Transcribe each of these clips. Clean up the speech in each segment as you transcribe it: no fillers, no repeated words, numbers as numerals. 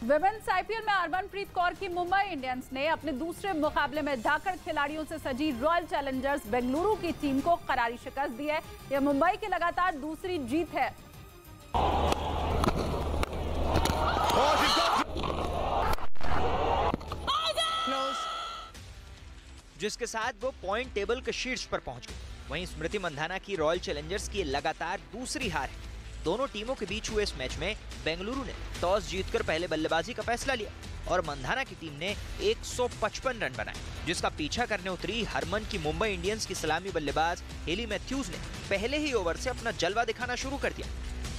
Women's IPL में हरमनप्रीत कौर की Mumbai Indians ने अपने दूसरे मुकाबले में धाकड़ खिलाड़ियों से सजी रॉयल चैलेंजर्स बेंगलुरु की टीम को करारी शिकस्त दी है। यह मुंबई की लगातार दूसरी जीत है। जिसके साथ वो पॉइंट टेबल के शीर्ष पर पहुंच गए। वहीं स्मृति मंधाना की रॉयल चैलेंजर्स की लगातार दूसरी हार है। दोनों टीमों के बीच हुए इस मैच में बेंगलुरु ने टॉस जीतकर पहले बल्लेबाजी का फैसला लिया और मंधाना की टीम ने 155 रन बनाए, जिसका पीछा करने उतरी हरमन की मुंबई इंडियंस की सलामी बल्लेबाज हेली मैथ्यूज ने पहले ही ओवर से अपना जलवा दिखाना शुरू कर दिया।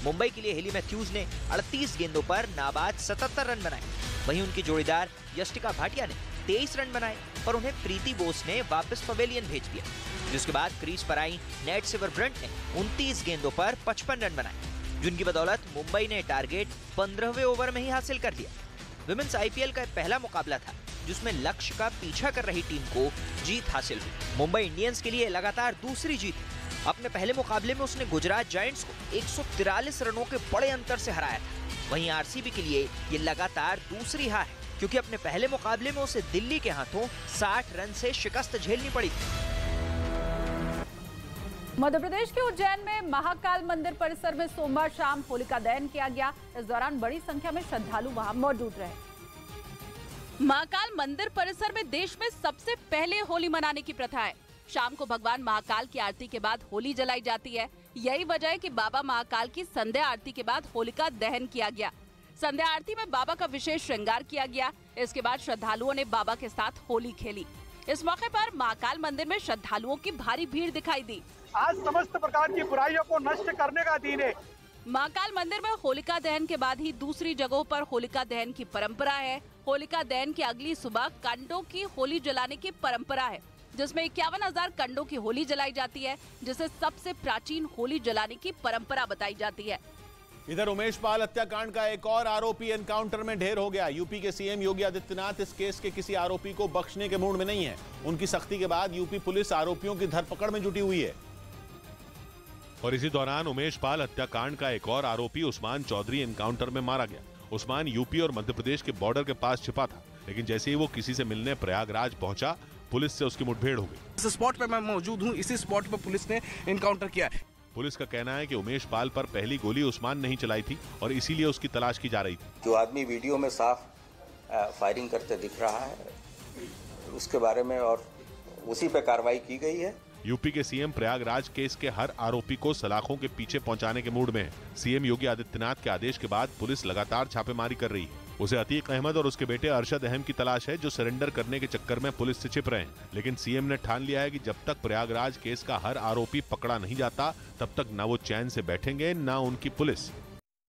मुंबई के लिए हेली मैथ्यूज ने 38 गेंदों पर नाबाद 77 रन बनाए। वहीं उनकी जोड़ीदार यष्टिका भाटिया ने 23 रन बनाए और उन्हें प्रीति बोस ने वापस पवेलियन भेज दिया। जिसके बाद क्रीज पर आई नेट सिवर ब्रंट ने 29 गेंदों पर 55 रन बनाए, जिनकी बदौलत मुंबई ने टारगेट 15वें ओवर में ही हासिल कर लिया। विमेंस आईपीएल का पहला मुकाबला था जिसमें लक्ष्य का पीछा कर रही टीम को जीत हासिल हुई। मुंबई इंडियंस के लिए लगातार दूसरी जीत। अपने पहले मुकाबले में उसने गुजरात जायंट्स को 143 रनों के बड़े अंतर से हराया था। वहीं आरसीबी के लिए ये लगातार दूसरी हार है, क्योंकि अपने पहले मुकाबले में उसे दिल्ली के हाथों 60 रन से शिकस्त झेलनी पड़ी थी। मध्य प्रदेश के उज्जैन में महाकाल मंदिर परिसर में सोमवार शाम होलिका दहन किया गया। इस दौरान बड़ी संख्या में श्रद्धालु वहां मौजूद रहे। महाकाल मंदिर परिसर में देश में सबसे पहले होली मनाने की प्रथा है। शाम को भगवान महाकाल की आरती के बाद होली जलाई जाती है। यही वजह है कि बाबा महाकाल की संध्या आरती के बाद होलिका दहन किया गया। संध्या आरती में बाबा का विशेष श्रृंगार किया गया। इसके बाद श्रद्धालुओं ने बाबा के साथ होली खेली। इस मौके पर महाकाल मंदिर में श्रद्धालुओं की भारी भीड़ दिखाई दी। आज समस्त प्रकार की बुराइयों को नष्ट करने का दिन है। महाकाल मंदिर में होलिका दहन के बाद ही दूसरी जगहों पर होलिका दहन की परंपरा है। होलिका दहन की अगली सुबह कंडों की होली जलाने की परंपरा है, जिसमें 51,000 कंडों की होली जलाई जाती है, जिसे सबसे प्राचीन होली जलाने की परंपरा बताई जाती है। इधर उमेश पाल हत्याकांड का एक और आरोपी एनकाउंटर में ढेर हो गया। यूपी के सीएम योगी आदित्यनाथ इस केस के किसी आरोपी को बख्शने के मूड में नहीं है। उनकी सख्ती के बाद यूपी पुलिस आरोपियों की धरपकड़ में जुटी हुई है। और इसी दौरान उमेश पाल हत्याकांड का एक और आरोपी उस्मान चौधरी एनकाउंटर में मारा गया। उस्मान यूपी और मध्य प्रदेश के बॉर्डर के पास छिपा था, लेकिन जैसे ही वो किसी से मिलने प्रयागराज पहुंचा, पुलिस से उसकी मुठभेड़ हो गई। इस स्पॉट पे मैं मौजूद हूं। इसी स्पॉट पे पुलिस ने एनकाउंटर किया है। पुलिस का कहना है कि उमेश पाल पर पहली गोली उस्मान ने ही चलाई थी और इसीलिए उसकी तलाश की जा रही थी। जो आदमी वीडियो में साफ फायरिंग करते दिख रहा है, उसके बारे में और उसी पे कार्रवाई की गई है। यूपी के सीएम प्रयागराज केस के हर आरोपी को सलाखों के पीछे पहुंचाने के मूड में है। सीएम योगी आदित्यनाथ के आदेश के बाद पुलिस लगातार छापेमारी कर रही है। उसे अतीक अहमद और उसके बेटे अरशद अहम की तलाश है, जो सरेंडर करने के चक्कर में पुलिस से छिप रहे हैं। लेकिन सीएम ने ठान लिया है कि जब तक प्रयागराज केस का हर आरोपी पकड़ा नहीं जाता, तब तक न वो चैन से बैठेंगे न उनकी पुलिस।